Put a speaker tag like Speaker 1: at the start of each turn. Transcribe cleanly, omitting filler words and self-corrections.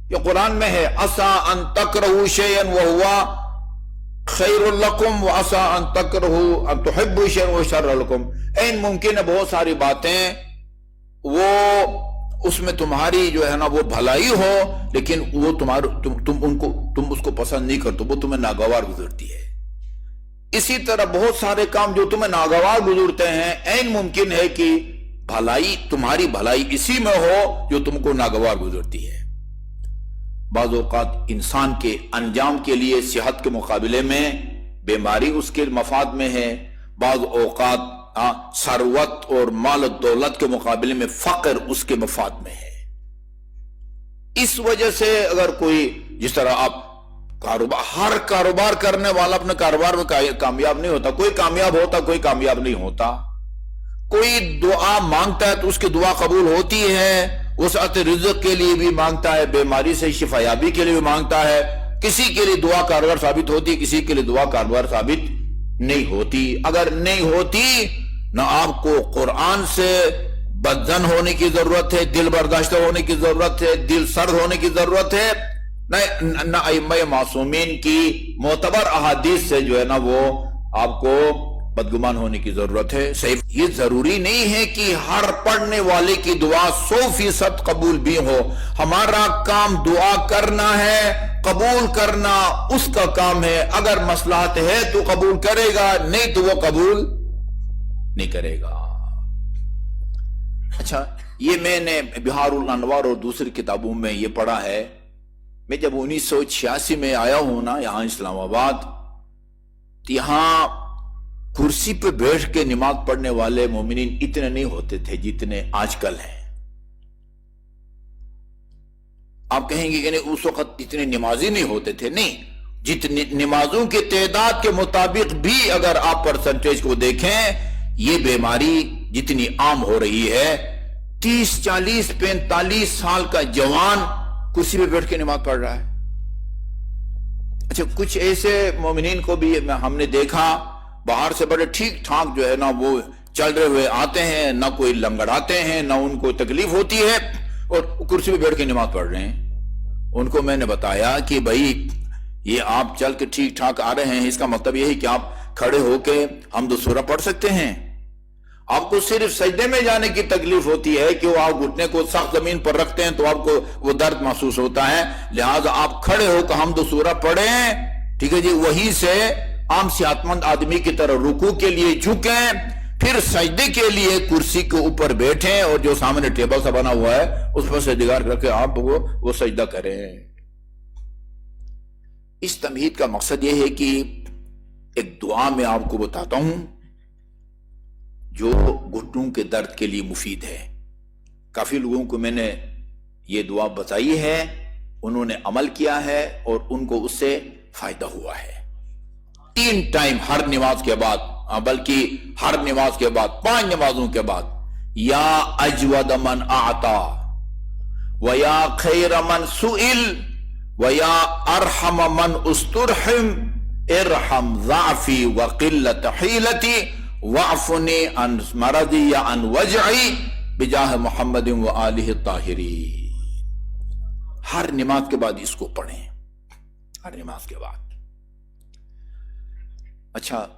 Speaker 1: یہ قرآن میں ہے، عسیٰ ان تکرہوا شیئا وہو خیر لکم وعسیٰ ان تکرہوا ان تحبوا شیئا وہو شر لکم۔ این ممکن ہے بہت ساری باتیں وہ اس میں تمہاری جو ہے نا وہ بھلائی ہو، لیکن وہ تم اس کو پسند نہیں کرتے، وہ تمہیں ناگوار گزرتی ہے۔ اسی طرح بہت سارے کام جو تمہیں ناگوار گزرتے ہیں، این ممکن ہے کہ بھلائی، تمہاری بھلائی اسی میں ہو جو تم کو ناگوار گزرتی ہے۔ بعض اوقات انسان کے انجام کے لیے صحت کے مقابلے میں بیماری اس کے مفاد میں ہے، بعض اوقات ثروت اور مال و دولت کے مقابلے میں فقر اس کے مفاد میں ہے۔ اس وجہ سے اگر کوئی، جس طرح آپ ہر کاروبار کرنے والا اپنے کاروبار میں کامیاب نہیں ہوتا، کوئی کامیاب ہوتا کوئی کامیاب نہیں ہوتا، کوئی دعا مانگتا ہے تو اس کی دعا قبول ہوتی ہے، وسعت رزق کے لیے بھی مانگتا ہے، بیماری سے شفا یابی کے لیے بھی مانگتا ہے، کسی کے لیے دعا کارگر ثابت ہوتی ہے، کسی کے لیے دعا کارگر ثابت نہیں ہوتی۔ اگر نہیں ہوتی، نہ آپ کو قرآن سے بدزن ہونے کی ضرورت ہے، دل برداشتہ ہونے کی ضرورت ہے، دل سرد ہونے کی ضرورت ہے، نہ ائمہ معصومین کی معتبر احادیث سے جو ہے نا وہ آپ کو بدگمان ہونے کی ضرورت ہے۔ صحیح، یہ ضروری نہیں ہے کہ ہر پڑھنے والے کی دعا 100% قبول بھی ہو۔ ہمارا کام دعا کرنا ہے، قبول کرنا اس کا کام ہے۔ اگر مصلحت ہے تو قبول کرے گا، نہیں تو وہ قبول نہیں کرے گا۔ اچھا، یہ میں نے بہار الانوار اور دوسری کتابوں میں یہ پڑھا ہے۔ میں جب 1986 میں آیا ہوں نا یہاں اسلام آباد، تو یہاں کرسی پہ بیٹھ کے نماز پڑھنے والے مومنین اتنے نہیں ہوتے تھے جتنے آج کل ہیں۔ آپ کہیں گے کہ نہیں اس وقت اتنے نمازی نہیں ہوتے تھے، نہیں، جتنی نمازوں کی تعداد کے مطابق بھی اگر آپ پرسنٹیج کو دیکھیں، یہ بیماری جتنی عام ہو رہی ہے، 30 40 45 سال کا جوان کرسی پہ بیٹھ کے نماز پڑھ رہا ہے۔ اچھا، کچھ ایسے مومنین کو بھی ہم نے دیکھا باہر سے بڑے ٹھیک ٹھاک جو ہے نا وہ چل رہے ہوئے آتے ہیں، نہ کوئی لنگڑاتے ہیں، نہ ان کو تکلیف ہوتی ہے، اور کرسی پہ بیٹھ کے نماز پڑھ رہے ہیں۔ ان کو میں نے بتایا کہ بھائی یہ آپ چل کے ٹھیک ٹھاک آ رہے ہیں، اس کا مطلب یہ ہے کہ آپ کھڑے ہو کے حمد و سورہ پڑھ سکتے ہیں۔ آپ کو صرف سجدے میں جانے کی تکلیف ہوتی ہے کہ وہ آپ گھٹنے کو سخت زمین پر رکھتے ہیں تو آپ کو وہ درد محسوس ہوتا ہے، لہٰذا آپ کھڑے ہو کے حمد و سورہ پڑھیں، ٹھیک ہے جی، وہیں سے عام صحت مند آدمی کی طرح رکوع کے لیے جھکیں، پھر سجدے کے لیے کرسی کے اوپر بیٹھیں، اور جو سامنے ٹیبل سا بنا ہوا ہے اس پر سجدگار کر کے آپ وہ سجدہ کریں۔ اس تمہید کا مقصد یہ ہے کہ ایک دعا میں آپ کو بتاتا ہوں جو گھٹنوں کے درد کے لیے مفید ہے۔ کافی لوگوں کو میں نے یہ دعا بتائی ہے، انہوں نے عمل کیا ہے اور ان کو اس سے فائدہ ہوا ہے۔ 3 ٹائم ہر نماز کے بعد، بلکہ ہر نماز کے بعد 5 نمازوں کے بعد، یا اجود من اعطا ویا خیر من سئل ویا ارحم من استرحم ارحم ضعفی وقلت حیلتی وعفنی عن مرضی یا عن وجعی بجاہ محمد وآلہ الطاہرین۔ ہر نماز کے بعد اس کو پڑھیں، ہر نماز کے بعد۔ اچھا،